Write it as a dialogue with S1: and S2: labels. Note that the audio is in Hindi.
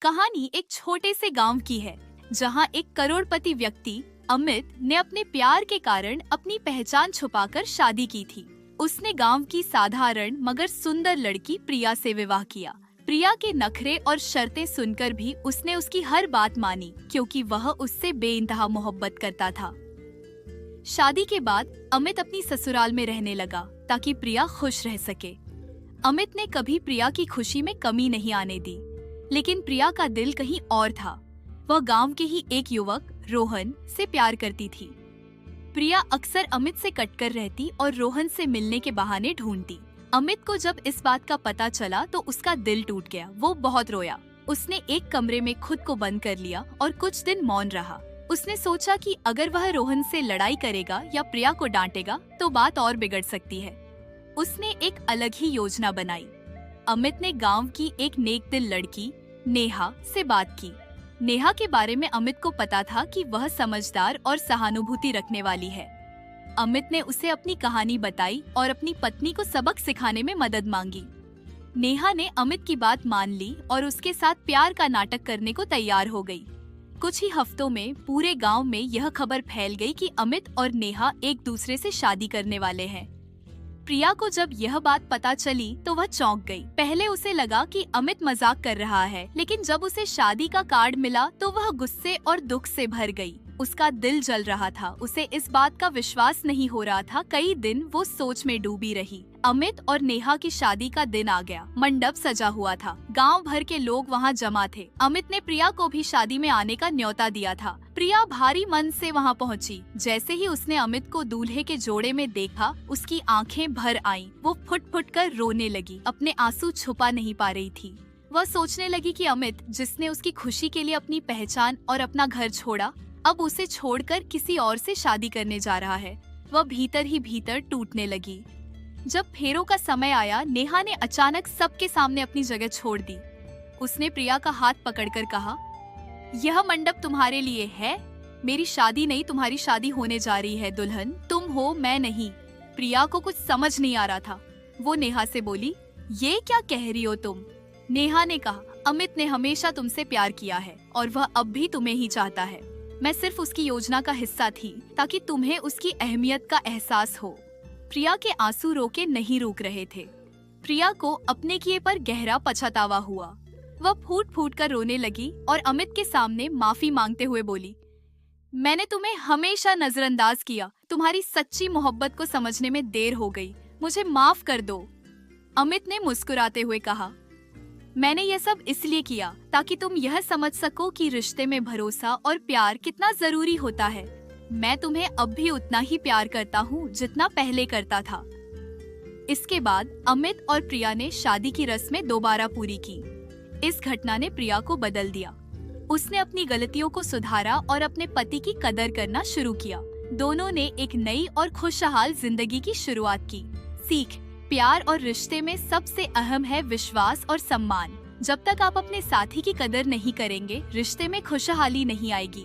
S1: कहानी एक छोटे से गांव की है जहां एक करोड़पति व्यक्ति अमित ने अपने प्यार के कारण अपनी पहचान छुपाकर शादी की थी। उसने गांव की साधारण मगर सुंदर लड़की प्रिया से विवाह किया। प्रिया के नखरे और शर्तें सुनकर भी उसने उसकी हर बात मानी क्योंकि वह उससे बेइंतहा मोहब्बत करता था। शादी के बाद अमित अपनी ससुराल में रहने लगा ताकि प्रिया खुश रह सके। अमित ने कभी प्रिया की खुशी में कमी नहीं आने दी, लेकिन प्रिया का दिल कहीं और था। वह गांव के ही एक युवक रोहन से प्यार करती थी। प्रिया अक्सर अमित से कटकर रहती और रोहन से मिलने के बहाने ढूंढती। अमित को जब इस बात का पता चला तो उसका दिल टूट गया। वो बहुत रोया। उसने एक कमरे में खुद को बंद कर लिया और कुछ दिन मौन रहा। उसने सोचा कि अगर वह रोहन से लड़ाई करेगा या प्रिया को डांटेगा तो बात और बिगड़ सकती है। उसने एक अलग ही योजना बनाई। अमित ने गांव की एक नेक दिल लड़की नेहा से बात की। नेहा के बारे में अमित को पता था कि वह समझदार और सहानुभूति रखने वाली है। अमित ने उसे अपनी कहानी बताई और अपनी पत्नी को सबक सिखाने में मदद मांगी। नेहा ने अमित की बात मान ली और उसके साथ प्यार का नाटक करने को तैयार हो गई। कुछ ही हफ्तों में पूरे गांव में यह खबर फैल गई कि अमित और नेहा एक दूसरे से शादी करने वाले हैं। प्रिया को जब यह बात पता चली तो वह चौंक गई। पहले उसे लगा कि अमित मजाक कर रहा है, लेकिन जब उसे शादी का कार्ड मिला तो वह गुस्से और दुख से भर गई। उसका दिल जल रहा था। उसे इस बात का विश्वास नहीं हो रहा था। कई दिन वो सोच में डूबी रही। अमित और नेहा की शादी का दिन आ गया। मंडप सजा हुआ था। गांव भर के लोग वहां जमा थे। अमित ने प्रिया को भी शादी में आने का न्योता दिया था। प्रिया भारी मन से वहां पहुंची। जैसे ही उसने अमित को दूल्हे के जोड़े में देखा, उसकी आंखें भर आईं। वो फुट फुट कर रोने लगी। अपने आंसू छुपा नहीं पा रही थी। वह सोचने लगी कि अमित, जिसने उसकी खुशी के लिए अपनी पहचान और अपना घर छोड़ा, अब उसे छोड़कर किसी और से शादी करने जा रहा है। वह भीतर ही भीतर टूटने लगी। जब फेरों का समय आया, नेहा ने अचानक सबके सामने अपनी जगह छोड़ दी। उसने प्रिया का हाथ पकड़कर कहा, यह मंडप तुम्हारे लिए है। मेरी शादी नहीं, तुम्हारी शादी होने जा रही है दुल्हन। तुम हो, मैं नहीं। प्रिया को कुछ समझ नहीं आ रहा था। वो नेहा से बोली, ये क्या कह रही हो तुम? नेहा ने कहा, अमित ने हमेशा तुमसे प्यार किया है और वह अब भी तुम्हें ही चाहता है। मैं सिर्फ उसकी योजना का हिस्सा थी ताकि तुम्हें उसकी अहमियत का एहसास हो। प्रिया के आंसू रोके नहीं रुक रहे थे। प्रिया को अपने किए पर गहरा पछतावा हुआ। वह फूट फूट कर रोने लगी और अमित के सामने माफी मांगते हुए बोली, मैंने तुम्हें हमेशा नजरअंदाज किया। तुम्हारी सच्ची मोहब्बत को समझने में देर हो गई। मुझे माफ कर दो। अमित ने मुस्कुराते हुए कहा, मैंने यह सब इसलिए किया ताकि तुम यह समझ सको कि रिश्ते में भरोसा और प्यार कितना जरूरी होता है। मैं तुम्हें अब भी उतना ही प्यार करता हूँ जितना पहले करता था। इसके बाद अमित और प्रिया ने शादी की रस्में दोबारा पूरी की। इस घटना ने प्रिया को बदल दिया। उसने अपनी गलतियों को सुधारा और अपने पति की कदर करना शुरू किया। दोनों ने एक नई और खुशहाल जिंदगी की शुरुआत की। सीख, प्यार और रिश्ते में सबसे अहम है विश्वास और सम्मान। जब तक आप अपने साथी की कदर नहीं करेंगे, रिश्ते में खुशहाली नहीं आएगी।